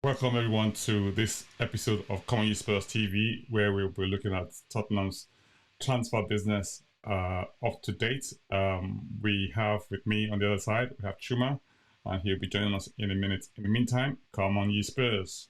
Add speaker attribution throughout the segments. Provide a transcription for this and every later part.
Speaker 1: Welcome everyone to this episode of Common Use Spurs TV, where we'll be looking at Tottenham's transfer business up to date. We have with me on the other side, we have Chuma, and he'll be joining us in a minute. In the meantime, come on, you Spurs.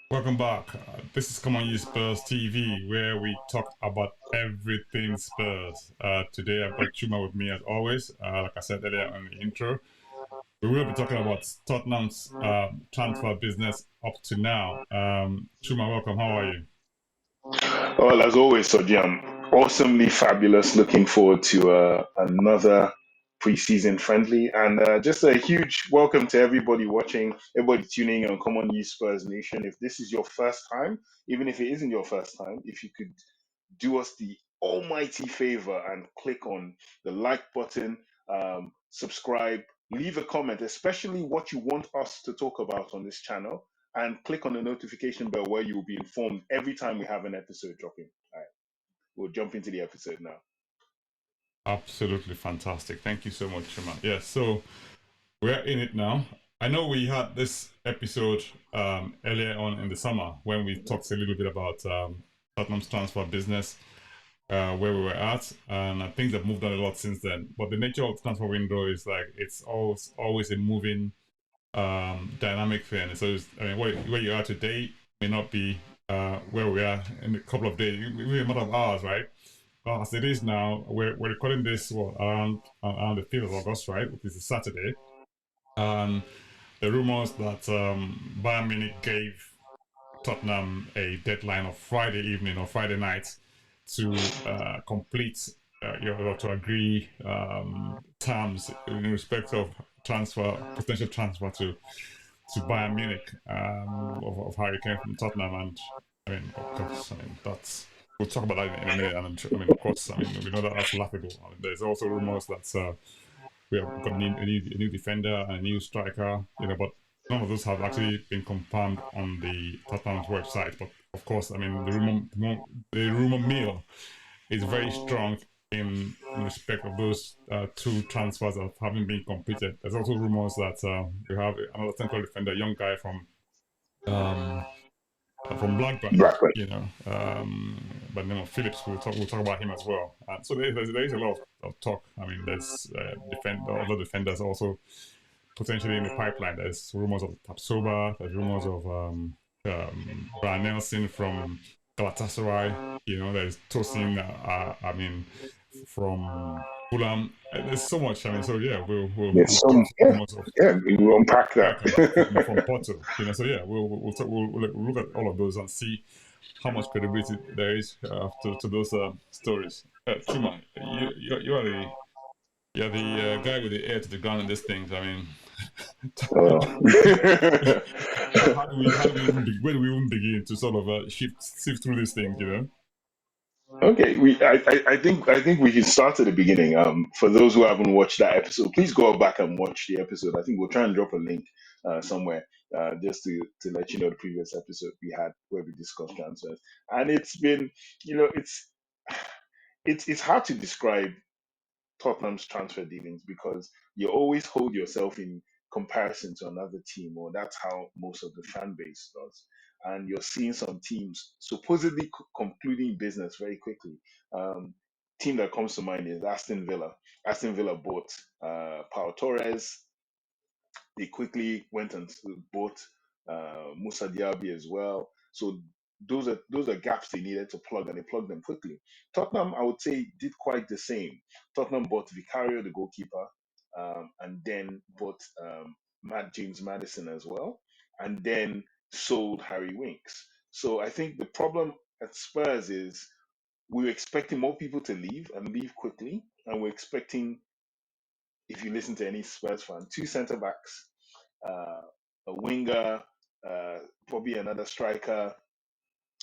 Speaker 1: Welcome back. This is Come on, you Spurs TV, where we talk about everything Spurs. Today I've got Chuma with me as always. Like I said earlier in the intro, we will be talking about Tottenham's transfer business up to now. Chuma, welcome. How are you?
Speaker 2: Well, as always, Soji, I'm awesomely fabulous. Looking forward to another preseason friendly. And just a huge welcome to everybody watching, everybody tuning in on Common Use Spurs Nation. If this is your first time, even if it isn't your first time, if you could do us the almighty favor and click on the like button, subscribe, leave a comment, especially what you want us to talk about on this channel, and click on the notification bell where you will be informed every time we have an episode dropping. All right, we'll jump into the episode now.
Speaker 1: Absolutely fantastic. Thank you so much, Chuma. Yeah, so we're in it now. I know we had this episode earlier on in the summer when we talked a little bit about Tottenham's transfer business, where we were at, and things have moved on a lot since then. But the nature of the transfer window is like it's always a moving, dynamic thing. So I mean, where you are today may not be where we are in a couple of days, maybe a matter of hours, right? As it is now, we're recording this around the 5th of August, right, which is a Saturday. And the rumors that Bayern Munich gave Tottenham a deadline of Friday evening or Friday night to complete to agree terms in respect of potential transfer to Bayern Munich of Harry Kane from Tottenham. And I mean, of course, I mean that's we'll talk about that in a minute. And I mean, of course, I mean we know that that's laughable. I mean, there's also rumors that we have got a new defender and a new striker, but none of those have actually been confirmed on the Tottenham's website. But of course, I mean the rumor mill is very strong in respect of those two transfers that haven't been completed. There's also rumors that we have another central defender, a young guy um, from Blackburn,
Speaker 2: Blackburn.
Speaker 1: by the name of Phillips. We'll talk about him as well. So there's a lot of talk. I mean, there's other defenders also potentially in the pipeline. There's rumors of Tapsoba. There's rumors of Brian Nelson from Galatasaray. There's Tosin. I mean, from Fulham. There's so much. I mean, so yeah,
Speaker 2: There's
Speaker 1: we've got
Speaker 2: some, yeah,
Speaker 1: rumors of
Speaker 2: yeah, we will unpack
Speaker 1: striker
Speaker 2: that.
Speaker 1: from Porto. So yeah, we'll look at all of those and see how much credibility there is to those stories. Chuma, you're the guy with the ear to the ground in these things. I mean, how do we even where do we even begin to sort of sift through these things?
Speaker 2: Okay, I think we can start at the beginning. For those who haven't watched that episode, please go back and watch the episode. I think we'll try and drop a link somewhere just to let you know the previous episode we had where we discussed transfers. And it's been, it's hard to describe Tottenham's transfer dealings because you always hold yourself in comparison to another team, or that's how most of the fan base does. And you're seeing some teams supposedly concluding business very quickly. Team that comes to mind is Aston Villa. Aston Villa bought Pau Torres. They quickly went and bought Musa Diaby as well. So those are gaps they needed to plug, and they plugged them quickly. Tottenham, I would say, did quite the same. Tottenham bought Vicario, the goalkeeper, and then bought James Madison as well, and then sold Harry Winks. So I think the problem at Spurs is we were expecting more people to leave and leave quickly, and we're expecting, if you listen to any Spurs fan, two centre backs a winger, probably another striker,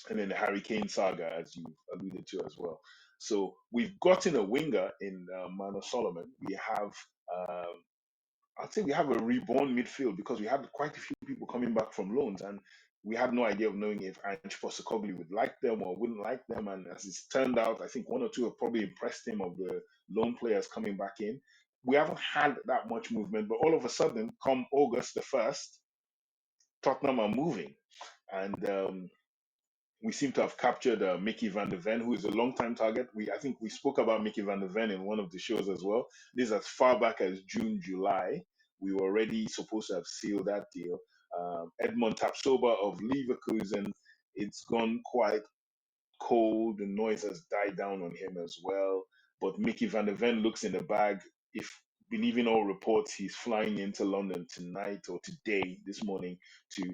Speaker 2: and then the Harry Kane saga, as you alluded to as well. So we've gotten a winger in Mano Solomon. We have, um, I'd say, we have a reborn midfield because we had quite a few people coming back from loans, and we had no idea of knowing if Ange Postecoglou would like them or wouldn't like them. And as it's turned out, I think one or two have probably impressed him of the loan players coming back in. We haven't had that much movement, but all of a sudden, come August the 1st, Tottenham are moving. And we seem to have captured Mickey van der Ven, who is a long-time target. I think we spoke about Mickey van der Ven in one of the shows as well. This is as far back as June, July. We were already supposed to have sealed that deal. Edmond Tapsoba of Leverkusen, it's gone quite cold. The noise has died down on him as well. But Mickey van der Ven looks in the bag. If believing all reports, he's flying into London tonight or today, this morning,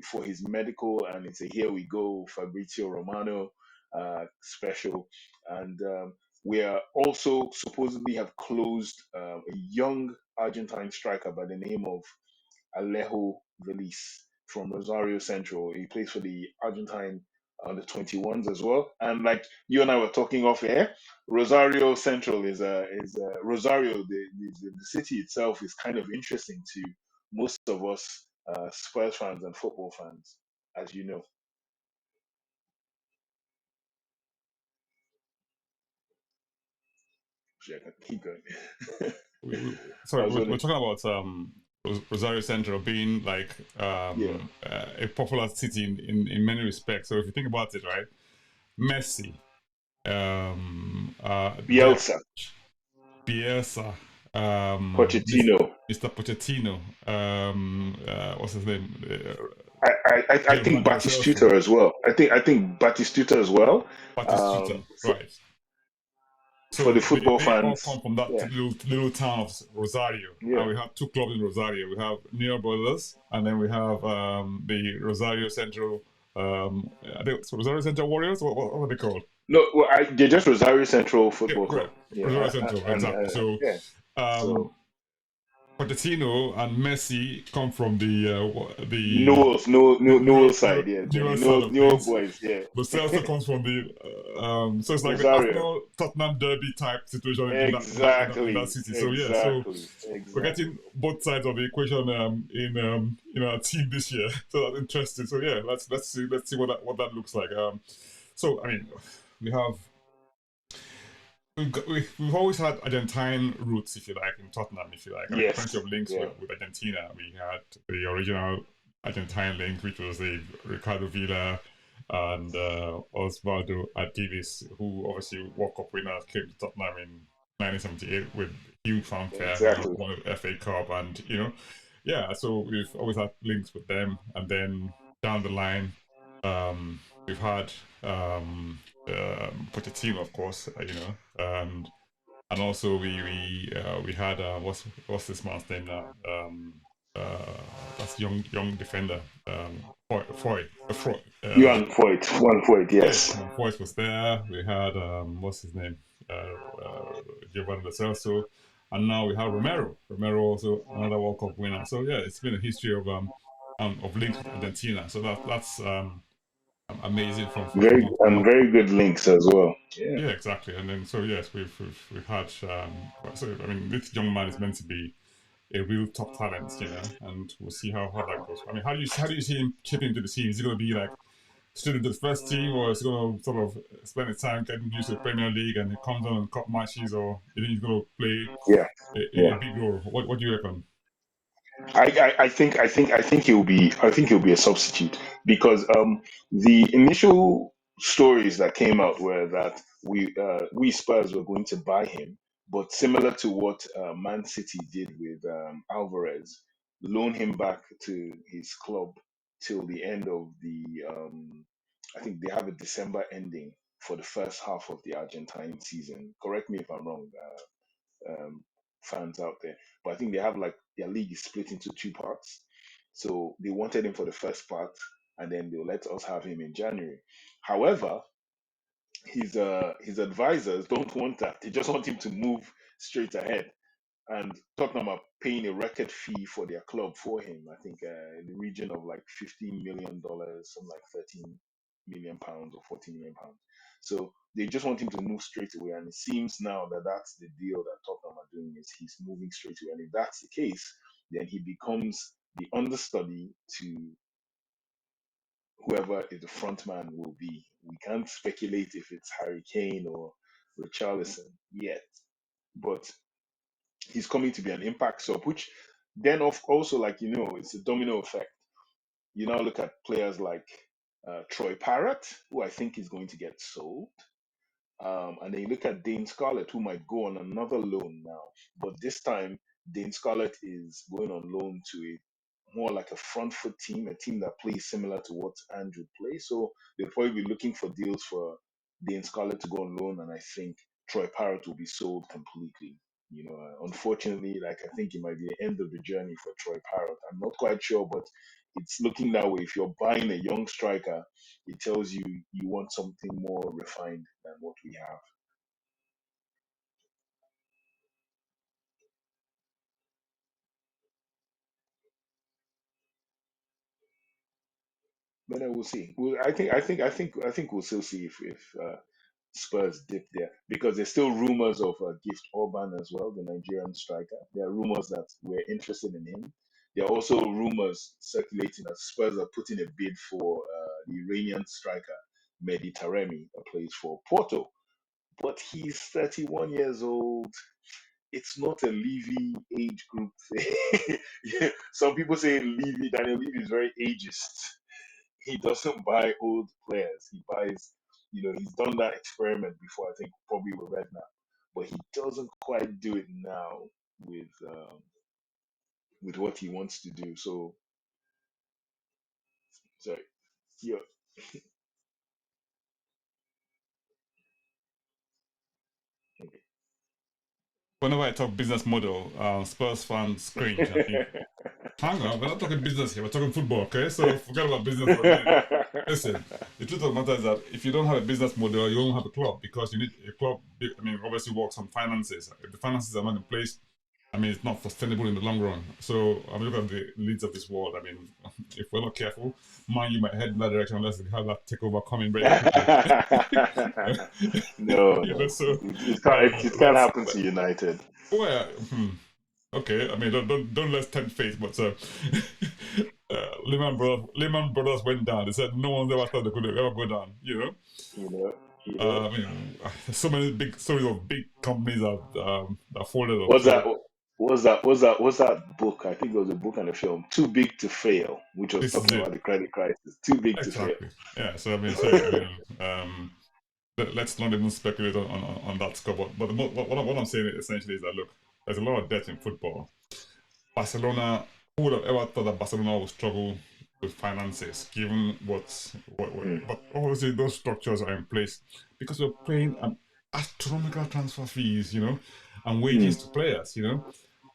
Speaker 2: for his medical, and it's a here we go Fabrizio Romano special. And we are also supposedly have closed a young Argentine striker by the name of Alejo Velis from Rosario Central. He plays for the Argentine under 21s as well. And like you and I were talking off air, Rosario Central is Rosario. The city itself is kind of interesting to most of us Spurs fans and football fans, as you know. Actually, I can keep going.
Speaker 1: we,
Speaker 2: I
Speaker 1: sorry,
Speaker 2: was
Speaker 1: we're
Speaker 2: only
Speaker 1: talking about Rosario Central being like
Speaker 2: yeah.
Speaker 1: a popular city in many respects. So if you think about it, right, Messi, there,
Speaker 2: Bielsa,
Speaker 1: Bielsa,
Speaker 2: Pochettino.
Speaker 1: Mr. Pochettino, what's his name?
Speaker 2: I think
Speaker 1: Giovanni Lo Celso,
Speaker 2: Batistuta as well. I think Batistuta as well.
Speaker 1: Batistuta,
Speaker 2: For,
Speaker 1: right?
Speaker 2: for the
Speaker 1: So
Speaker 2: football
Speaker 1: they all
Speaker 2: fans,
Speaker 1: come from that
Speaker 2: yeah,
Speaker 1: little town of Rosario,
Speaker 2: yeah,
Speaker 1: and we have two clubs in Rosario. We have Neo Brothers, and then we have the Rosario Central. Rosario Central Warriors. What are they called?
Speaker 2: no, well, they're just Rosario Central
Speaker 1: Yeah,
Speaker 2: Football
Speaker 1: right.
Speaker 2: Club. Yeah,
Speaker 1: Rosario Central,
Speaker 2: and
Speaker 1: exactly. So
Speaker 2: yeah,
Speaker 1: um,
Speaker 2: so
Speaker 1: Pochettino and Messi come from the
Speaker 2: Newell's, Newell side, yeah,
Speaker 1: newer
Speaker 2: the
Speaker 1: side of
Speaker 2: Newell
Speaker 1: things.
Speaker 2: boys, yeah,
Speaker 1: Lo Celso comes from so it's like the
Speaker 2: Rosario,
Speaker 1: Arsenal Tottenham derby type situation in that
Speaker 2: exactly,
Speaker 1: city. So yeah, so
Speaker 2: exactly,
Speaker 1: we're
Speaker 2: exactly.
Speaker 1: getting both sides of the equation in our team this year. So that's interesting. So yeah, let's see what that looks like. So I mean, we have we've always had Argentine roots, if you like, in Tottenham, if you like. I mean, plenty
Speaker 2: Yes,
Speaker 1: of links
Speaker 2: yeah,
Speaker 1: with Argentina. We had the original Argentine link, which was the Ricardo Villa and Osvaldo Ardiles, who obviously World Cup winners came to Tottenham in 1978 with huge fanfare,
Speaker 2: exactly.
Speaker 1: won the FA Cup, and yeah. So we've always had links with them, and then down the line, we've had Pochettino, of course, and also we had what's this man's name now? That's young defender, Foy.
Speaker 2: One Foyt,
Speaker 1: Yeah,
Speaker 2: yes.
Speaker 1: Foy was there. We had what's his name? Giovanni Lo Celso, and now we have Romero. Romero also another World Cup winner. So yeah, it's been a history of links with Argentina. So that's amazing from
Speaker 2: Very good links as well. Yeah.
Speaker 1: yeah, exactly. And then so yes, we've had so I mean this young man is meant to be a real top talent, and we'll see how that goes. I mean, how do you see him chipping into the team? Is he going to be like straight into the first team, or is he going to sort of spend his time getting used to the Premier League and he comes on in cup matches, or you think he's going to play
Speaker 2: Yeah,
Speaker 1: a
Speaker 2: yeah.
Speaker 1: big role? What do you reckon?
Speaker 2: I think he'll be a substitute because the initial stories that came out were that we Spurs were going to buy him, but similar to what Man City did with Alvarez, loan him back to his club till the end of the I think they have a December ending for the first half of the Argentine season. Correct me if I'm wrong, fans out there. But I think they have like their league is split into two parts. So they wanted him for the first part, and then they'll let us have him in January. However, his advisors don't want that. They just want him to move straight ahead. and Tottenham are paying a record fee for their club for him. I think in the region of like $15 million, something like £13 million or £14 million. So they just want him to move straight away, and it seems now that that's the deal that Tottenham are doing, is he's moving straight away. And if that's the case, then he becomes the understudy to whoever is the front man will be. We can't speculate if it's Harry Kane or Richarlison yet, but he's coming to be an impact sub, which then of also, like, it's a domino effect. You now look at players like Troy Parrott, who I think is going to get sold. And then you look at Dane Scarlett, who might go on another loan now. But this time, Dane Scarlett is going on loan to a more like a front foot team, a team that plays similar to what Andrew plays. So they'll probably be looking for deals for Dane Scarlett to go on loan. And I think Troy Parrott will be sold completely. Unfortunately, like, I think it might be the end of the journey for Troy Parrott. I'm not quite sure, but it's looking that way. If you're buying a young striker, it tells you you want something more refined than what we have. But then we'll see. I think we'll still see if Spurs dip there, because there's still rumors of Gift Orban as well, the Nigerian striker. There are rumors that we're interested in him. There are also rumors circulating that Spurs are putting a bid for the Iranian striker Mehdi Taremi, that plays for Porto. But he's 31 years old. It's not a Levy age group thing. Yeah, some people say Daniel Levy is very ageist. He doesn't buy old players. He buys, he's done that experiment before, I think probably with Redknapp, but he doesn't quite do it now with what he wants to do. So, sorry, yeah,
Speaker 1: Whenever I talk business model, Spurs fans cringe. I mean, hang on, we're not talking business here, we're talking football, okay? So forget about business for a minute. Listen, the truth of the matter is that if you don't have a business model, you won't have a club, because you need a club. I mean, obviously works on finances. If the finances are not in place, I mean, it's not sustainable in the long run. So I mean, look at the leads of this world. I mean, if we're not careful, man, you might head in that direction unless we have that takeover coming very quickly.
Speaker 2: no,
Speaker 1: You know,
Speaker 2: no,
Speaker 1: so
Speaker 2: it can't happen to United.
Speaker 1: well, okay. I mean, don't let's tempt fate, but Lehman Brothers went down. They said no one's ever thought they could ever go down.
Speaker 2: You know, you know.
Speaker 1: I mean, so many big stories of big companies that folded up.
Speaker 2: What's that?
Speaker 1: So
Speaker 2: What's that book? I think it was a book and a film. Too Big to Fail, which was
Speaker 1: this is
Speaker 2: talking
Speaker 1: it
Speaker 2: about the credit crisis. Too big to fail.
Speaker 1: exactly. Yeah. So I mean, let's not even speculate on that score. But what I'm saying essentially is that, look, there's a lot of debt in football. Barcelona, who would have ever thought that Barcelona would struggle with finances, given
Speaker 2: Mm,
Speaker 1: but obviously those structures are in place because we're paying an astronomical transfer fees, and wages
Speaker 2: mm,
Speaker 1: to players,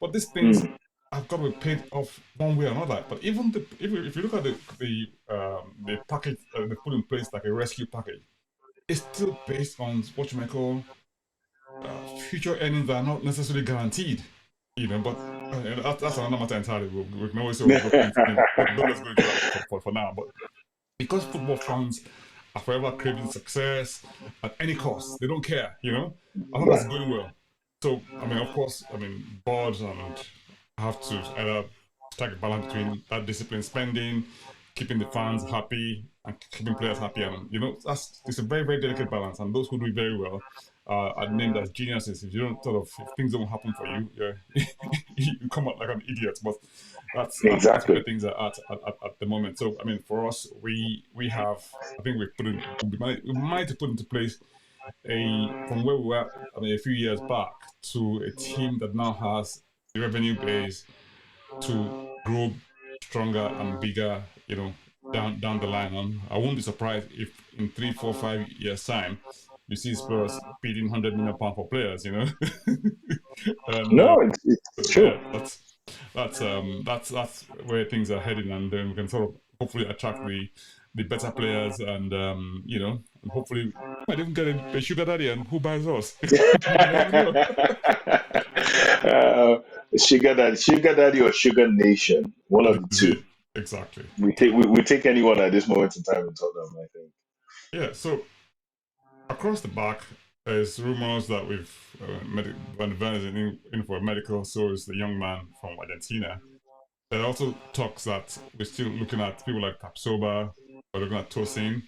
Speaker 1: But these things
Speaker 2: mm,
Speaker 1: have got to be paid off one way or another. But even if you look at the package they put in place, like a rescue package, it's still based on what you might call future earnings that are not necessarily guaranteed, but that's another matter entirely. We can always say, oh, those things. I mean, don't let's go into that for now. But because football fans are forever craving success at any cost, they don't care, as long as it's
Speaker 2: right.
Speaker 1: going well. So, I mean, of course, boards and have to either strike a balance between that disciplined spending, keeping the fans happy, and keeping players happy. And, it's a very, very delicate balance. And those who do it very well are named as geniuses. If you don't if things don't happen for you, you come out like an idiot. But that's where
Speaker 2: Exactly.
Speaker 1: things are at the moment. So, I mean, for us, we have, I think we might have put into place from where we were, I mean, a few years back, to a team that now has the revenue base to grow stronger and bigger, down the line. And I won't be surprised if in 3, 4, 5 years time you see Spurs bidding £100 million for players, and
Speaker 2: No, it's true.
Speaker 1: yeah, that's where things are heading, and then we can sort of hopefully attract the better players, and and hopefully might even get a sugar daddy, and who buys us? You never know.
Speaker 2: Sugar daddy, or sugar nation, one of the two.
Speaker 1: Exactly.
Speaker 2: We take anyone at this moment in time in Tottenham, I think.
Speaker 1: Yeah. So across the back, there's rumors that Van Ven is in for a medical. So is the young man from Argentina. There are also talks that we're still looking at people like Capsoba, we're looking at Tosin,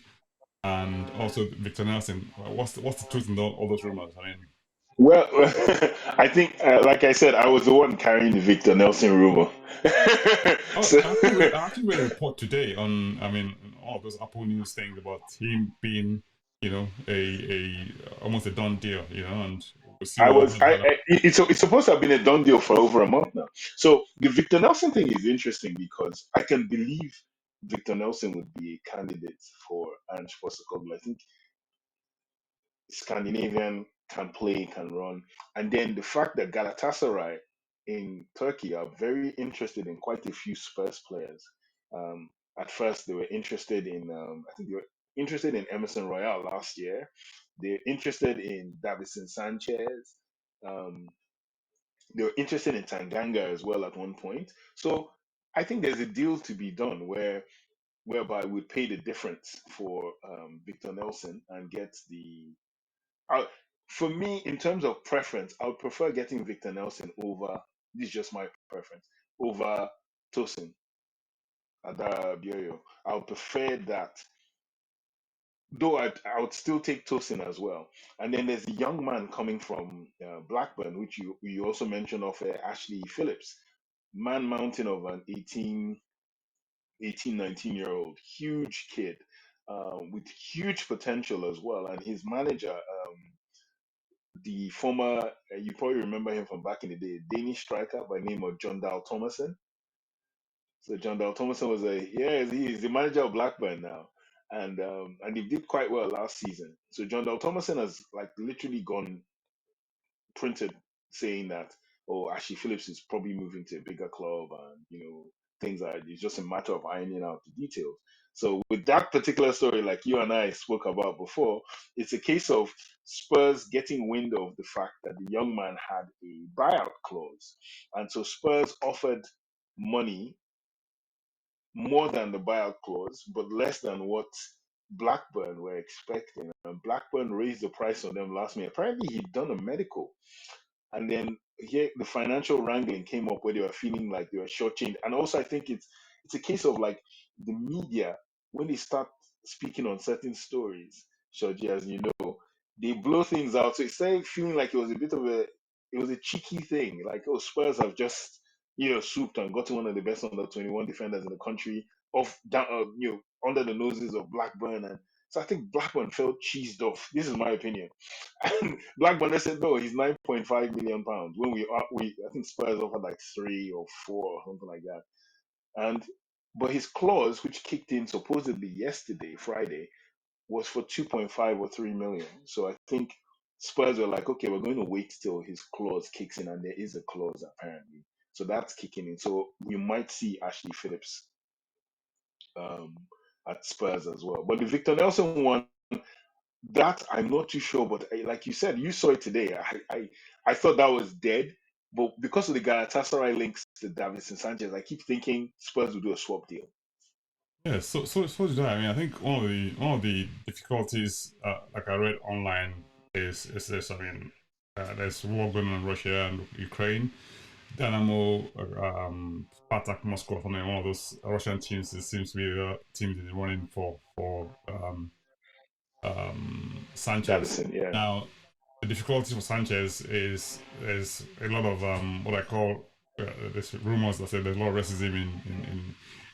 Speaker 1: and also Victor Nelson. What's the truth in all those rumors? I mean,
Speaker 2: Well, I think, like I said, I was the one carrying the Victor Nelson rumor.
Speaker 1: oh,
Speaker 2: So
Speaker 1: I actually read a report today on, I mean, all those Apple News things about him being, a almost a done deal, and we'll see
Speaker 2: I
Speaker 1: what
Speaker 2: was,
Speaker 1: how that.
Speaker 2: it's supposed to have been a done deal for over a month now. So the Victor Nelson thing is interesting because I can believe Victor Nelson would be a candidate for Ange Postecoglou. I think Scandinavian, can play, can run. And then the fact that Galatasaray in Turkey are very interested in quite a few Spurs players. At first, they were interested in, I think they were interested in Emerson Royale last year. They're interested in Davison Sanchez. Um, they were interested in Tanganga as well at one point. So I think there's a deal to be done whereby we pay the difference for Victor Nelson and get the I, for me, in terms of preference, I would prefer getting Victor Nelson over. This is just my preference over Tosin Adabioyo. I would prefer that, though I would still take Tosin as well. And then there's a young man coming from Blackburn, which you also mentioned of Ashley Phillips, man mountain of an 19 year old, huge kid with huge potential as well. And his manager. The former, you probably remember him from back in the day, Danish striker by name of John Dahl Thomason. So John Dahl Thomason was he's the manager of Blackburn now, and he did quite well last season. So John Dahl Thomason has like literally gone printed saying that, oh, Ashley Phillips is probably moving to a bigger club, and things like it's just a matter of ironing out the details. So with that particular story, like you and I spoke about before, it's a case of Spurs getting wind of the fact that the young man had a buyout clause, and so Spurs offered money more than the buyout clause, but less than what Blackburn were expecting. And Blackburn raised the price on them last minute. Apparently, he'd done a medical, and then here the financial wrangling came up where they were feeling like they were shortchanged. And also, I think it's a case of like the media when they start speaking on certain stories, Shoji, as you know, they blow things out. So it started feeling like it was a bit of it was a cheeky thing. Like, oh, Spurs have just swooped and gotten one of the best under 21 defenders in the country off down, under the noses of Blackburn, and so I think Blackburn felt cheesed off. This is my opinion. And Blackburn said, no, he's 9.5 million pounds. When I think Spurs offered like 3 or 4 or something like that. And but his clause, which kicked in supposedly yesterday, Friday, was for 2.5 or 3 million. So I think Spurs were like, okay, we're going to wait till his clause kicks in, and there is a clause apparently. So that's kicking in. So we might see Ashley Phillips um, at Spurs as well. But the Victor Nelson one, that I'm not too sure, but like you said, you saw it today. I thought that was dead, but because of the Galatasaray links to Davison Sanchez, I keep thinking Spurs will do a swap deal.
Speaker 1: Yeah, so did I. I mean, I think one of the difficulties, like I read online, is this. I mean, there's war going on in Russia and Ukraine. Dynamo, Spartak Moscow, I mean, one of those Russian teams. It seems to be the team that is running for Sanchez.
Speaker 2: Davison, yeah.
Speaker 1: Now, the difficulty for Sanchez is a lot of what I call there's rumors that say there's a lot of racism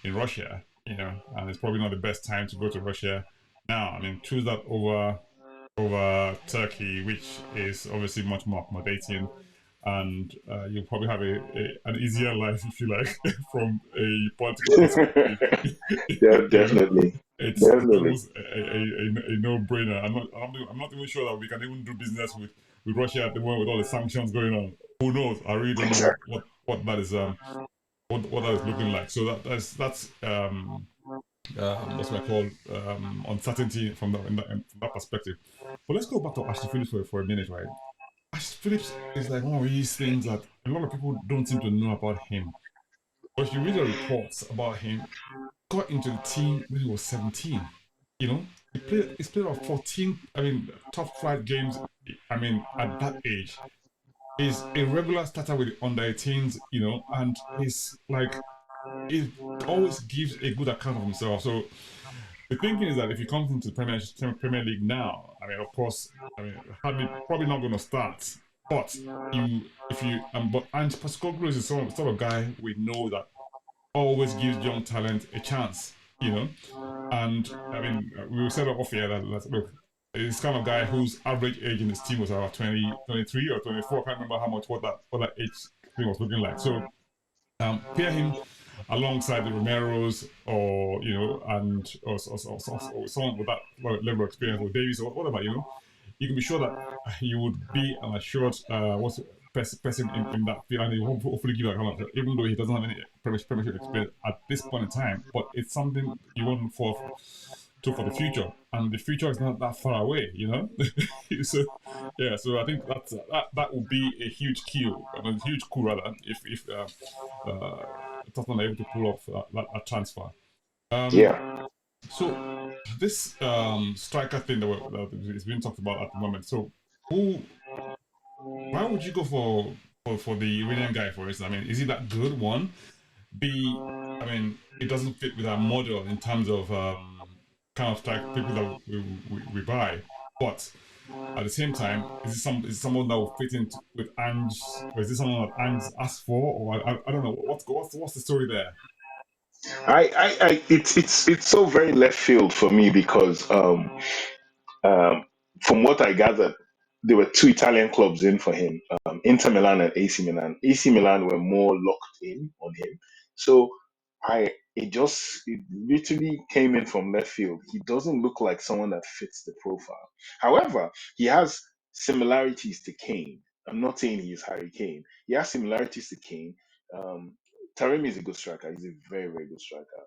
Speaker 1: in Russia, and it's probably not the best time to go to Russia now. I mean, choose that over Turkey, which is obviously much more accommodating, and you'll probably have an easier life if you like from a political perspective.
Speaker 2: Yeah,
Speaker 1: you know,
Speaker 2: definitely,
Speaker 1: it's
Speaker 2: definitely.
Speaker 1: almost a no-brainer. I'm not even sure that we can even do business with Russia at the moment with all the sanctions going on. Who knows? I really don't know
Speaker 2: Exactly.
Speaker 1: what that is what that is looking like. So that's what's my call uncertainty from that perspective. But let's go back to Ashley Phillips for a minute, right? Ashley Phillips is like one of these things that a lot of people don't seem to know about him. But if you read the reports about him, got into the team when he was 17. You know, he's played about 14, top flight games, at that age. He's a regular starter with the under 18s, and he's like, he always gives a good account of himself. So the thinking is that if he comes into the Premier League now, of course, hardly probably not going to start. But but Ange Postecoglou is the sort of guy we know that always gives young talent a chance. And we said off here that look, this kind of guy whose average age in his team was about 20, 23 or 24. I can't remember how much what that age thing was looking like. So pair him alongside the Romeros or and or someone with that level of experience or Davies or whatever, you can be sure that you would be an assured what's person in that field, and he will hopefully give that kind of, even though he doesn't have any premiership experience at this point in time, but it's something you want for the future, and the future is not that far away, so yeah, so I think that would be a huge coup, a huge coup rather, if uh, Tottenham are able to pull off that transfer. Um,
Speaker 2: Yeah.
Speaker 1: so this striker thing that is being talked about at the moment. So who? Why would you go for the Iranian guy for instance? Is he that good? One, B. It doesn't fit with our model in terms of kind of strike people that we buy, but at the same time, is it someone that will fit in with Ange, or is this someone that Ange asked for, or I don't know what's the story there?
Speaker 2: It's so very left field for me because um, from what I gathered, there were two Italian clubs in for him, Inter Milan and AC Milan. AC Milan were more locked in on him, so it literally came in from left field. He doesn't look like someone that fits the profile. However, he has similarities to Kane. I'm not saying he's Harry Kane. He has similarities to Kane. Um, Taremi is a good striker. He's a very, very good striker.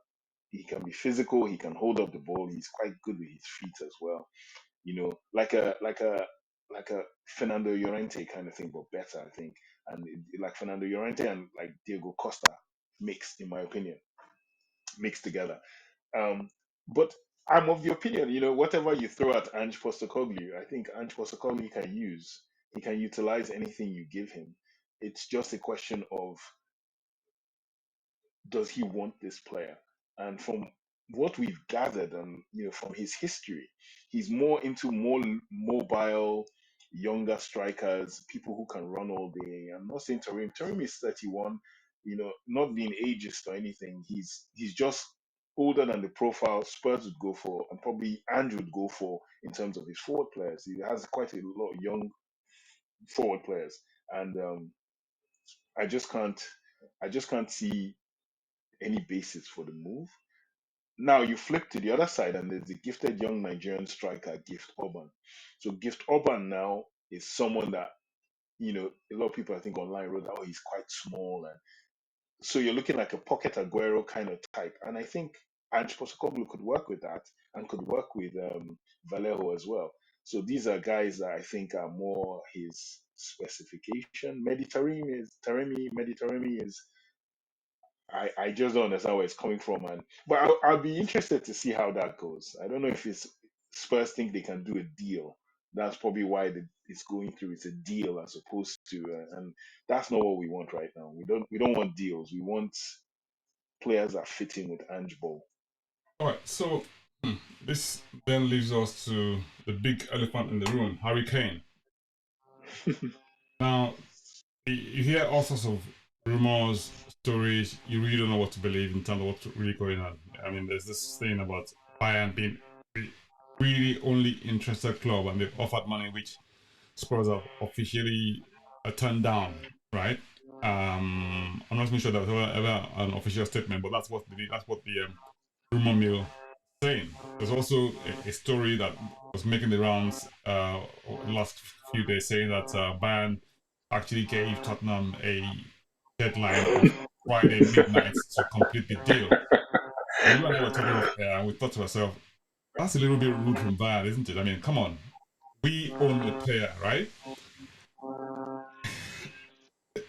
Speaker 2: He can be physical. He can hold up the ball. He's quite good with his feet as well. Like a Fernando Llorente kind of thing, but better, I think. And like Fernando Llorente and like Diego Costa mixed, in my opinion, mixed together. Um, but I'm of the opinion, whatever you throw at Ange Postecoglou, I think Ange Postecoglou can use. He can utilize anything you give him. It's just a question of, does he want this player? And from what we've gathered, and from his history, he's more into more mobile, younger strikers, people who can run all day. I'm not saying Tarim. Tarim is 31. Not being ageist or anything. He's just older than the profile Spurs would go for, and probably Andrew would go for in terms of his forward players. He has quite a lot of young forward players, and I just can't, I just can't see any basis for the move. Now you flip to the other side, and there's the gifted young Nigerian striker, Gift Urban. So Gift Urban now is someone that a lot of people I think online wrote, oh, he's quite small, and so you're looking like a pocket Aguero kind of type. And I think Ange Postecoglou could work with that, and could work with Vallejo as well. So these are guys that I think are more his specification. Mediterranean is I just don't understand where it's coming from, and but I'll be interested to see how that goes. I don't know if it's Spurs think they can do a deal. That's probably why it's going through. It's a deal as opposed to, and that's not what we want right now. We don't want deals. We want players that fit in with Ange Ball.
Speaker 1: All right, so this then leaves us to the big elephant in the room, Harry Kane. Now, you hear all sorts of rumors, stories. You really don't know what to believe in terms of what's really going on. There's this thing about Bayern being really only interested club, and they've offered money which Spurs have officially turned down, right? I'm not even sure that was ever an official statement, but that's what the rumor mill saying. There's also a story that was making the rounds last few days saying that Bayern actually gave Tottenham a deadline of Friday midnight to complete the deal. And you and I were talking off air, and we thought to ourselves, that's a little bit rude from Bayern, isn't it? Come on. We own the player, right?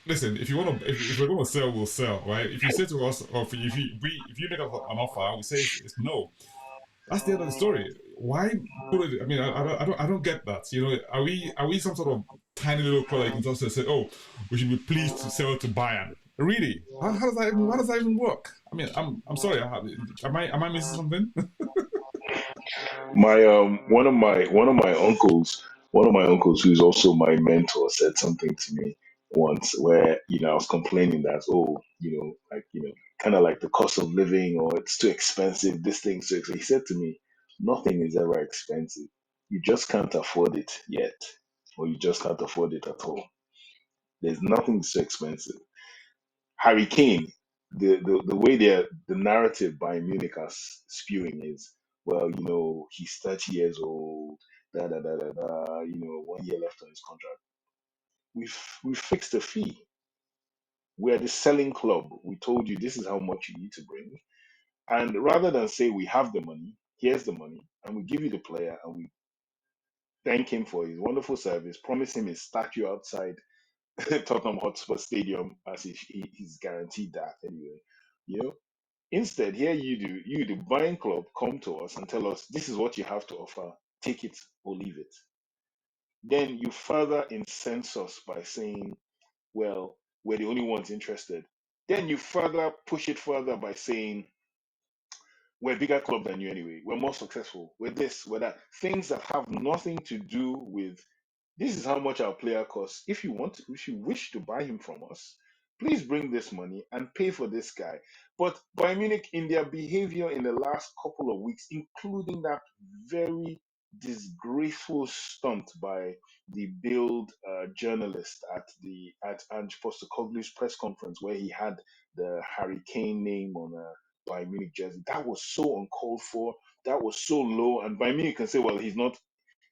Speaker 1: listen, if you want to, if we're going to sell, we'll sell, right? If you say to us, or if you make us an offer, we say it's no. That's the end of the story. Why put it? I mean, I don't get that. You know, are we some sort of tiny little club that you can just say, oh, we should be pleased to sell to Bayern? Really? How does that even? How does that even work? I mean, I'm sorry. Am I missing something?
Speaker 2: My one of my uncles who's also my mentor said something to me once where I was complaining that, oh, like, kind of like the cost of living, or it's too expensive, this thing's too expensive. He said to me, nothing is ever expensive. You just can't afford it yet, or you just can't afford it at all. There's nothing so expensive. Harry Kane, the way the narrative by Munich are spewing is, well, he's 30 years old, da da da da da, 1 year left on his contract. We've fixed the fee. We're the selling club. We told you this is how much you need to bring. And rather than say we have the money, here's the money, and we give you the player, and we thank him for his wonderful service, promise him his statue outside Tottenham Hotspur Stadium, as if he's guaranteed that anyway. You know, Instead, here you, the buying club, come to us and tell us this is what you have to offer. Take it or leave it. Then you further incense us by saying, well, we're the only ones interested. Then you further push it further by saying, we're a bigger club than you anyway. We're more successful. We're this, we're that. Things that have nothing to do with this is how much our player costs. If you wish to buy him from us, please bring this money and pay for this guy. But Bayern Munich, in their behavior in the last couple of weeks, including that very disgraceful stunt by the Bild journalist at Ange Postecoglou's press conference, where he had the Harry Kane name on a Bayern Munich jersey, that was so uncalled for. That was so low. And Bayern Munich can say, well, he's not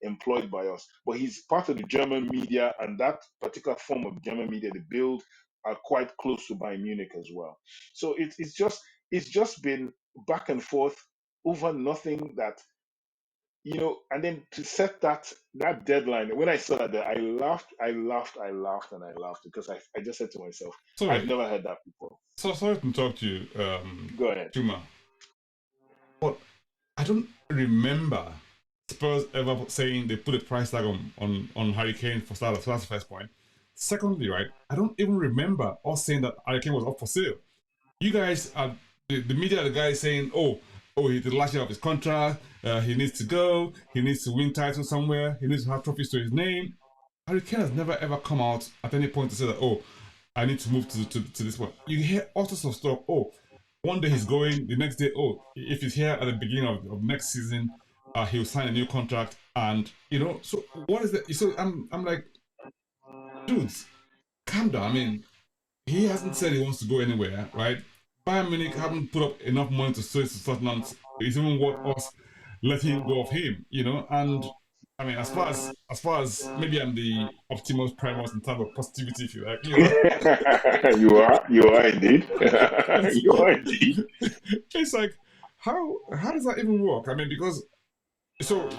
Speaker 2: employed by us, but he's part of the German media, and that particular form of German media, the Bild, are quite close to Bayern Munich as well. So it's just been back and forth over nothing that and then to set that deadline. When I saw that, I laughed because I just said to myself, I've
Speaker 1: Sorry,
Speaker 2: never heard that before.
Speaker 1: so sorry to talk to you,
Speaker 2: Go ahead.
Speaker 1: Chuma, but I don't remember Spurs ever saying they put a price tag on Harry Kane for starters. So that's the first point. Secondly, right, I don't even remember us saying that Harry Kane was up for sale. You guys are the media. The guy is saying, oh, he's the last year of his contract. He needs to go. He needs to win titles somewhere. He needs to have trophies to his name. Harry Kane has never ever come out at any point to say that, oh, I need to move to this one. You hear all sorts of stuff. Oh, one day he's going, the next day, oh, if he's here at the beginning of next season, he'll sign a new contract. And so what is that? So I'm like, dudes, calm down. I mean, he hasn't said he wants to go anywhere, right? Bayern Munich haven't put up enough money to say to Tottenham it's even worth us letting go of him. And I mean, as far as maybe I'm the Optimus Primus in terms of positivity, if you like.
Speaker 2: You are indeed.
Speaker 1: it's,
Speaker 2: You are indeed.
Speaker 1: it's like how does that even work? I mean, because so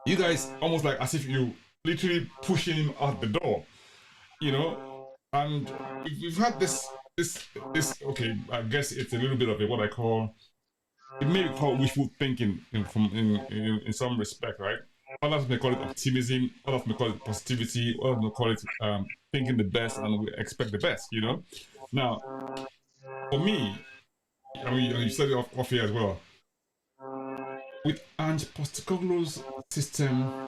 Speaker 1: you guys almost like as if you literally pushing him out the door, you know, and we've had this. Okay, I guess it's a little bit of a what I call it may be called wishful thinking in some respect, right? Others may call it optimism, others may call it positivity, others may call it thinking the best and we expect the best. Now, for me, I mean, you said it off here as well. With Ange Postecoglou's system,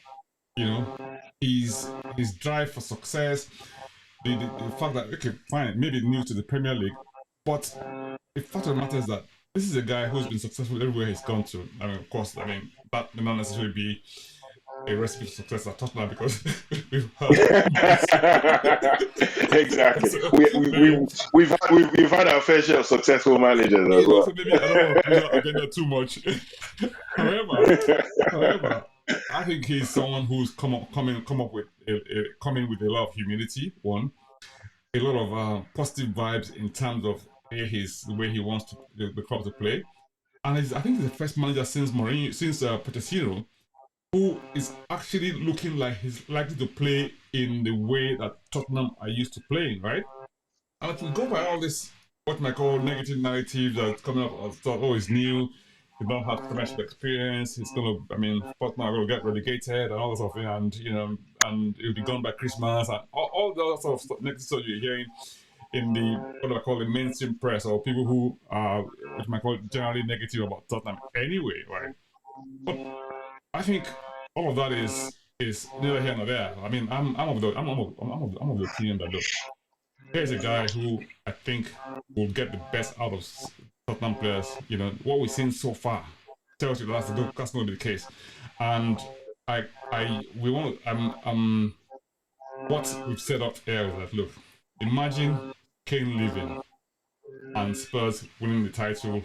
Speaker 1: you know, his drive for success, the fact that okay, fine, maybe new to the Premier League, but the fact of the matter is that this is a guy who's been successful everywhere he's gone to. I mean, of course, I mean that may not necessarily be a recipe for success at Tottenham because we've heard this.
Speaker 2: Exactly.
Speaker 1: So maybe
Speaker 2: We've had our fair share of successful managers as
Speaker 1: so maybe I don't want to push that agenda too much. however,
Speaker 2: well.
Speaker 1: however, I think he's someone who's coming with a lot of humility. One, a lot of positive vibes in terms of the way he wants the club to play. And I think he's the first manager since Mourinho, since Pochettino, who is actually looking like he's likely to play in the way that Tottenham are used to playing, right? And if we go by all this, what I call negative narrative that's coming up as thought, oh, it's new, he's not had commercial experience, he's gonna, I mean, Tottenham are gonna get relegated and all that sort of thing, and and it'll be gone by Christmas, and all the other sort of stuff, negative stuff you're hearing in the what I call the mainstream press or people who are what you might call generally negative about Tottenham anyway, right? But I think all of that is neither here nor there. I mean, I'm of the opinion that look, here's a guy who I think will get the best out of Tottenham players. What we've seen so far tells you that's going to be the case. And we want what we've set up here is that look, imagine Kane leaving and Spurs winning the title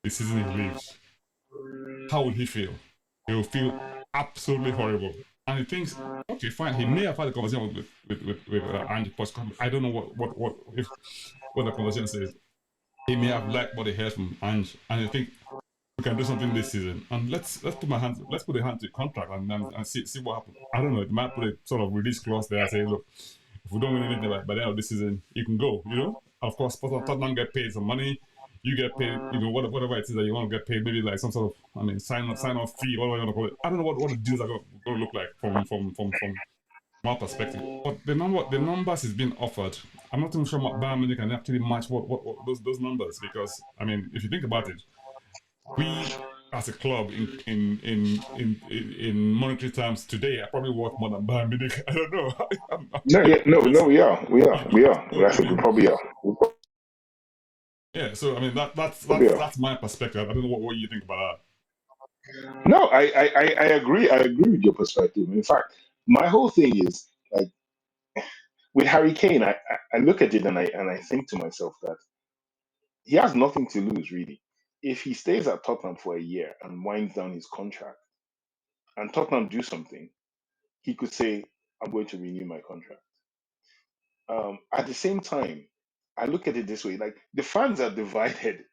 Speaker 1: the season he leaves. How would he feel? He will feel absolutely horrible. And he thinks, okay, fine. He may have had a conversation with Ange Postecoglou. I don't know what the conversation says. He may have liked what he heard from Ange, and he think we can do something this season. And let's put the hand to the contract and see what happens. I don't know. It might put a sort of release clause there, say, look, if we don't win anything by the end of this season, you can go. Of course, Tottenham get paid some money. You get paid, whatever it is that you want to get paid, maybe like some sort of, sign off fee, whatever you want to call it. I don't know what the deals are going to look like from my perspective. But the numbers is being offered. I'm not even sure Bayern Munich can actually match what those numbers, because I mean, if you think about it, we as a club in monetary terms today are probably worth more than Bayern Munich. I don't know.
Speaker 2: No, yeah, no, we are,
Speaker 1: So
Speaker 2: I
Speaker 1: I
Speaker 2: think we
Speaker 1: mean,
Speaker 2: probably are.
Speaker 1: yeah. So I mean,
Speaker 2: Probably are.
Speaker 1: that's my perspective. I don't know what you think about
Speaker 2: No, I agree. I agree with your perspective. In fact, my whole thing is like with Harry Kane. I look at it and I think to myself that he has nothing to lose really. If he stays at Tottenham for a year and winds down his contract, and Tottenham do something, he could say, "I'm going to renew my contract." At the same time, I look at it this way: like the fans are divided.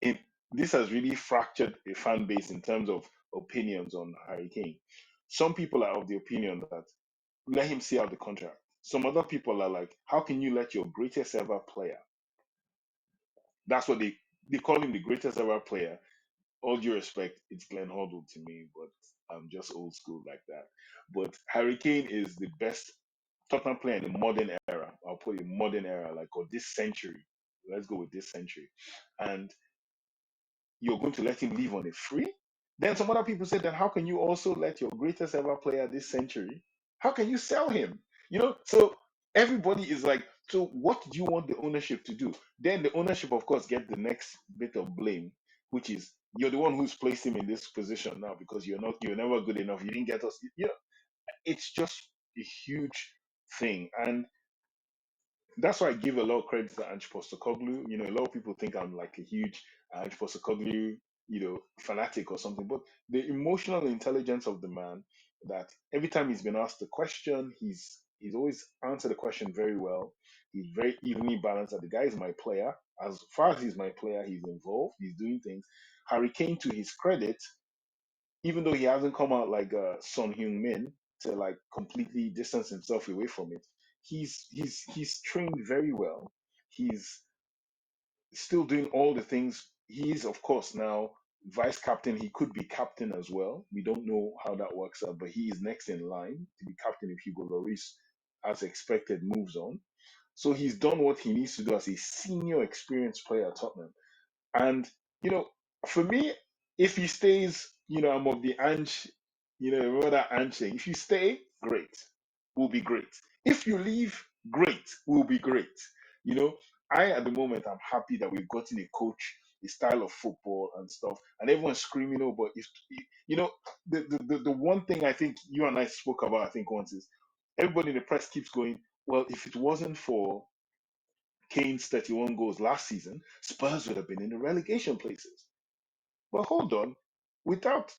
Speaker 2: in This has really fractured a fan base in terms of opinions on Harry Kane. Some people are of the opinion that let him see out the contract. Some other people are like, how can you let your greatest ever player? That's what they call him, the greatest ever player. All due respect, it's Glenn Hoddle to me, but I'm just old school like that. But Harry Kane is the best Tottenham player in the modern era. I'll put it modern era, like, or this century. Let's go with this century. And you're going to let him leave on a free? Then some other people said, then how can you also let your greatest ever player this century? How can you sell him? So everybody is like, so what do you want the ownership to do? Then the ownership, of course, get the next bit of blame, which is you're the one who's placed him in this position now because you're never good enough. You didn't get us. It's just a huge thing. And that's why I give a lot of credit to Ange Postecoglou. A lot of people think I'm like a huge Ange Postecoglou, fanatic or something. But the emotional intelligence of the man, that every time he's been asked a question, he's always answered the question very well. He's very evenly balanced. That the guy is my player. As far as he's my player, he's involved. He's doing things. Harry Kane, to his credit, even though he hasn't come out like Son Heung-min to like completely distance himself away from it, he's trained very well. He's still doing all the things. He's of course now vice captain. He could be captain as well. We don't know how that works out, but he is next in line to be captain if Hugo Lloris, as expected, moves on. So he's done what he needs to do as a senior, experienced player at Tottenham. And you know, for me, if he stays, I'm of the Ange. Remember that Ange saying, if you stay, great, we'll be great. If you leave, great, we'll be great. You know, at the moment I'm happy that we've gotten a coach, a style of football and stuff, and everyone's screaming, oh, but if the one thing I think you and I spoke about, I think once is everybody in the press keeps going, well, if it wasn't for Kane's 31 goals last season, Spurs would have been in the relegation places. But hold on, without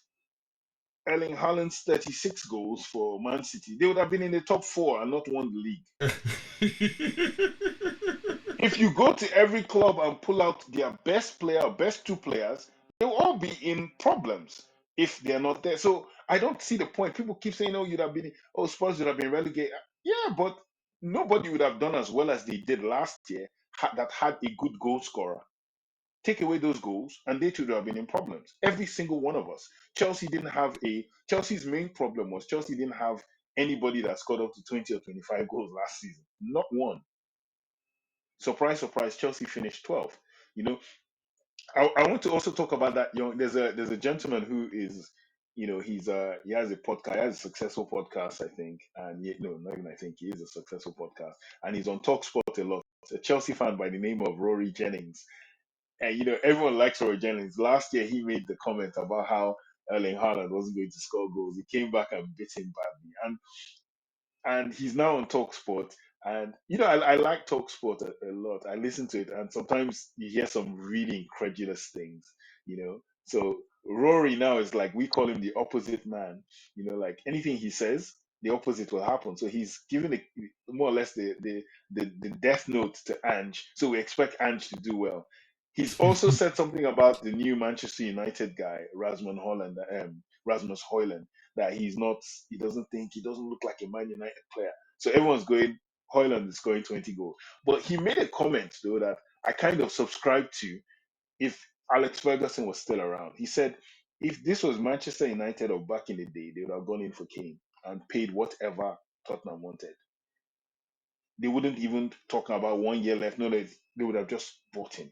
Speaker 2: Erling Haaland's 36 goals for Man City, they would have been in the top four and not won the league.
Speaker 1: that.
Speaker 2: If you go to every club and pull out their best player, best two players, they'll all be in problems. if they're not there. So I don't see the point. People keep saying, "Oh, Spurs would have been relegated." Yeah, but nobody would have done as well as they did last year that had a good goal scorer. Take away those goals, and they too would have been in problems. Every single one of us. Chelsea's main problem was Chelsea didn't have anybody that scored up to 20 or 25 goals last season. Not one. Surprise, surprise, Chelsea finished 12th. You know, I want to also talk about that. There's a gentleman who is, he has a podcast, he has a successful podcast, I think, and no, not even I think, he is a successful podcast, and he's on Talksport a lot. A Chelsea fan by the name of Rory Jennings, and everyone likes Rory Jennings. Last year, he made the comment about how Erling Haaland wasn't going to score goals. He came back and bit him badly, and he's now on Talksport. And I like Talksport a lot. I listen to it, and sometimes you hear some really incredulous things. So Rory now is like, we call him the opposite man. Like anything he says, the opposite will happen. So he's given more or less the death note to Ange. So we expect Ange to do well. He's also said something about the new Manchester United guy, Rasmus Højlund, that he doesn't look like a Man United player. So everyone's going, Højlund is scoring 20 goals. But he made a comment though that I kind of subscribe to if Alex Ferguson was still around. He said if this was Manchester United of back in the day, they would have gone in for Kane and paid whatever Tottenham wanted. They wouldn't even talk about 1 year left. No, they would have just bought him.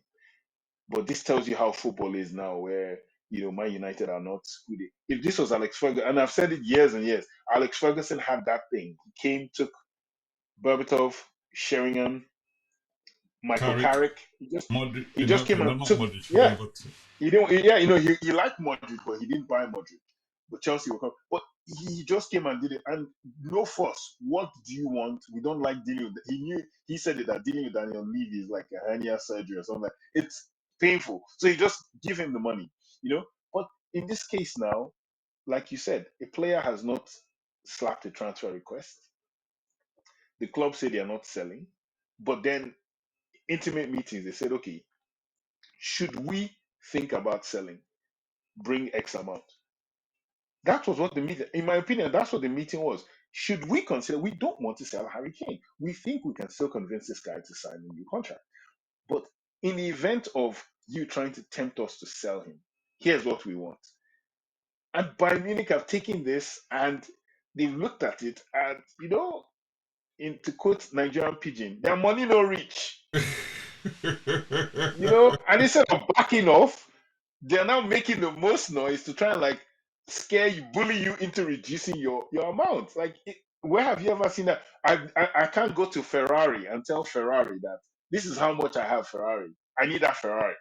Speaker 2: But this tells you how football is now, where Man United are not who they. If this was Alex Ferguson, and I've said it years and years, Alex Ferguson had that thing. He came, took Berbatov, Sheringham, Michael
Speaker 1: Carrick,
Speaker 2: Carrick.
Speaker 1: Modric,
Speaker 2: He just came
Speaker 1: no,
Speaker 2: and
Speaker 1: not
Speaker 2: took.
Speaker 1: Modric.
Speaker 2: Yeah,
Speaker 1: But
Speaker 2: he didn't. Yeah, he liked Modric, but he didn't buy Modric. But Chelsea will come. But he just came and did it, and no fuss. What do you want? We don't like dealing with. He said it that dealing with Daniel Levy is like a hernia surgery or something. It's painful. So you just give him the money, But in this case now, like you said, a player has not slapped a transfer request. The club say they are not selling, but then intimate meetings they said, okay, should we think about selling? Bring X amount. That was what the meeting, in my opinion, that's what the meeting was. Should we consider, we don't want to sell Harry Kane. We think we can still convince this guy to sign a new contract. But in the event of you trying to tempt us to sell him, here's what we want. And Bayern Munich have taken this and they've looked at it and, to quote Nigerian Pigeon, their money no reach. And instead of backing off, they're now making the most noise to try and like scare you, bully you into reducing your amount. Like, where have you ever seen that? I can't go to Ferrari and tell Ferrari that this is how much I have. Ferrari, I need that Ferrari.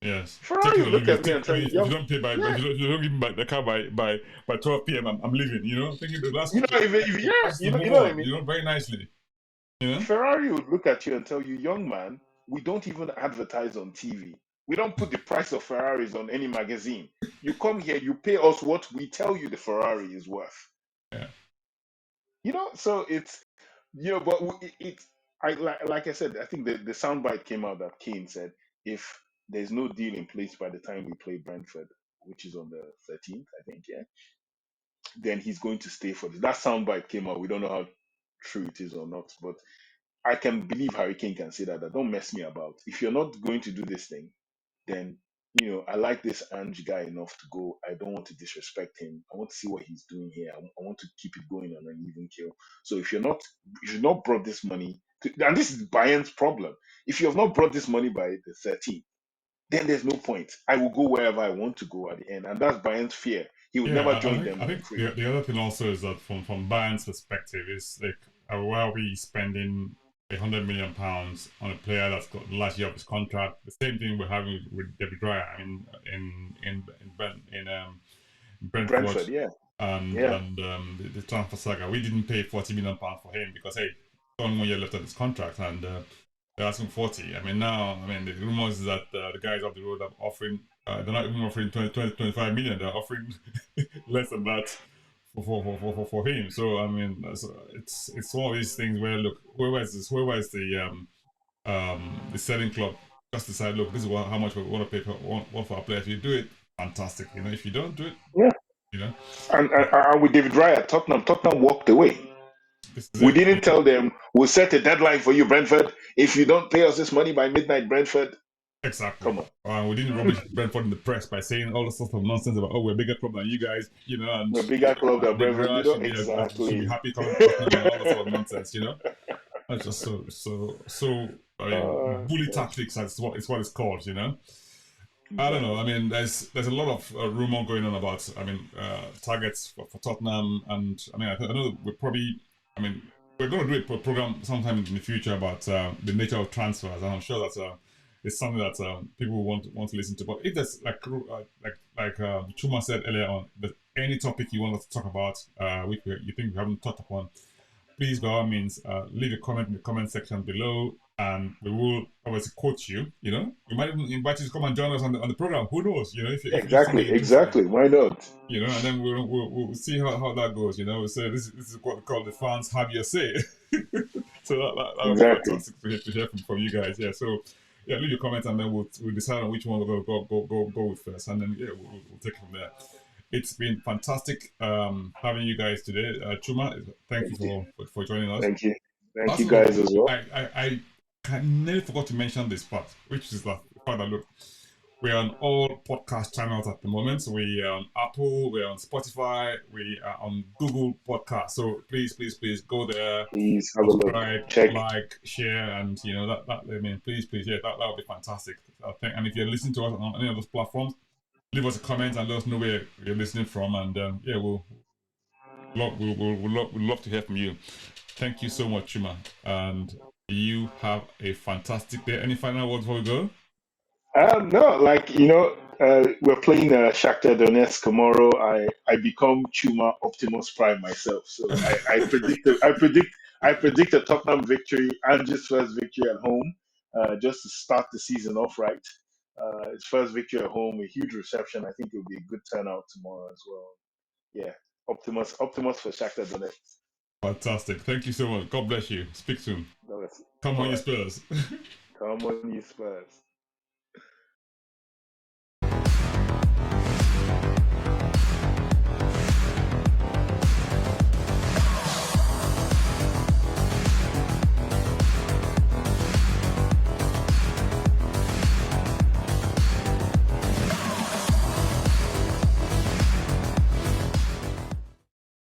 Speaker 1: yes, take
Speaker 2: Ferrari
Speaker 1: it
Speaker 2: will
Speaker 1: or
Speaker 2: look
Speaker 1: leave
Speaker 2: at
Speaker 1: it.
Speaker 2: me and tell
Speaker 1: If
Speaker 2: me,
Speaker 1: you don't pay
Speaker 2: yeah,
Speaker 1: if you don't give me back the car by 12 p.m., I'm leaving. Thinking the last
Speaker 2: if yeah,
Speaker 1: just to move
Speaker 2: what I
Speaker 1: on.
Speaker 2: mean.
Speaker 1: Very nicely.
Speaker 2: Ferrari would look at you and tell you, young man, we don't even advertise on TV. We don't put the price of Ferraris on any magazine. You come here, you pay us what we tell you the Ferrari is worth.
Speaker 1: Yeah.
Speaker 2: So it's, but I like I said, I think the soundbite came out that Kane said if there's no deal in place by the time we play Brentford, which is on the 13th, I think, yeah, then he's going to stay for this. That soundbite came out. We don't know how true it is or not, but I can believe Harry Kane can say that. Don't mess me about. If you're not going to do this thing, then I like this Ange guy enough to go. I don't want to disrespect him. I want to see what he's doing here. I want to keep it going on an even kill. So if you've not brought this money, and this is Bayern's problem. If you have not brought this money by the 13th, then there's no point. I will go wherever I want to go at the end, and that's Bayern's fear. He would
Speaker 1: Yeah,
Speaker 2: never
Speaker 1: I
Speaker 2: join
Speaker 1: think
Speaker 2: them
Speaker 1: I
Speaker 2: on
Speaker 1: think
Speaker 2: free.
Speaker 1: the other thing also is that from Bayern's perspective is like, why are we spending £100 million on a player that's got the last year of his contract? The same thing we're having with David Raya. I mean, in Brentford,
Speaker 2: Brentford, yeah,
Speaker 1: and
Speaker 2: yeah,
Speaker 1: the transfer saga. We didn't pay £40 million for him because hey, only 1 year left on his contract, and they're asking 40. I mean, now, the rumors is that the guys off the road are offering. They're not even offering 25 million. They're offering less than that for him. So it's one of these things where, look, whoever is the selling club just decide, look, this is how much we want to pay for one for our player. If you do it, fantastic. If you don't do it,
Speaker 2: yeah.
Speaker 1: You know,
Speaker 2: And with David Raya, Tottenham walked away.
Speaker 1: this is
Speaker 2: We
Speaker 1: it.
Speaker 2: didn't tell them we'll set a deadline for you, Brentford. If you don't pay us this money by midnight, Brentford,
Speaker 1: Exactly.
Speaker 2: come on.
Speaker 1: We didn't rubbish Brentford in the press by saying all the sorts of nonsense about, oh, we're a bigger club than you guys, you know, and
Speaker 2: We're a bigger club than
Speaker 1: David
Speaker 2: Brentford,
Speaker 1: Raya should be
Speaker 2: exactly.
Speaker 1: happy coming to Tottenham and all that sort of nonsense, you know. That's just so. I mean, bully
Speaker 2: Gosh.
Speaker 1: tactics. That's what it's called, you know. I don't know.
Speaker 2: Exactly.
Speaker 1: I mean, there's a lot of rumor going on about. I mean, targets for Tottenham, and I mean, I know we're probably. I mean, we're going to do a program sometime in the future about the nature of transfers, and I'm sure that it's something that people want to listen to. But if there's like Chuma said earlier on, there's any topic you want us to talk about, which you think we haven't touched upon, please by all means leave a comment in the comment section below, and we will obviously quote you. You know, we might even invite you to come and join us on the program. Who knows? You know, if you seem
Speaker 2: Exactly.
Speaker 1: interested,
Speaker 2: Exactly. Why not?
Speaker 1: you know, and then we'll see how that goes. You know, so this is what we call the fans have your say. So that would be
Speaker 2: Exactly.
Speaker 1: fantastic to hear from you guys. Yeah. So yeah, leave your comments, and then we'll decide on which one we're going to go with first, and then yeah, we'll take it from there. It's been fantastic having you guys today. Chuma, thank you
Speaker 2: Thank you.
Speaker 1: for joining us.
Speaker 2: Thank you. Thank you
Speaker 1: Also,
Speaker 2: guys as well.
Speaker 1: I nearly forgot to mention this part, which is the fact that look, we're on all podcast channels at the moment. So we are on Apple, we're on Spotify, we are on Google Podcast. So please go there,
Speaker 2: Please have a look.
Speaker 1: subscribe,
Speaker 2: Check.
Speaker 1: like, share, and you know that I mean, please, yeah, that would be fantastic. I think, and if you're listening to us on any of those platforms, leave us a comment and let us know where you're listening from, and yeah, we'll love to hear from you. Thank you so much, Chuma, and you have a fantastic day. Any final words before we go?
Speaker 2: No, like we're playing Shakhtar Donetsk tomorrow. I become Chuma Optimus Prime myself, so I predict a Tottenham victory and just first victory at home, just to start the season off right. It's first victory at home, a huge reception. I think it'll be a good turnout tomorrow as well. Yeah, Optimus for Shakhtar Donetsk.
Speaker 1: Fantastic. Thank you so much. God bless you. Speak soon.
Speaker 2: That was-
Speaker 1: Come
Speaker 2: All
Speaker 1: on, you
Speaker 2: right,
Speaker 1: Spurs.
Speaker 2: come on, you Spurs.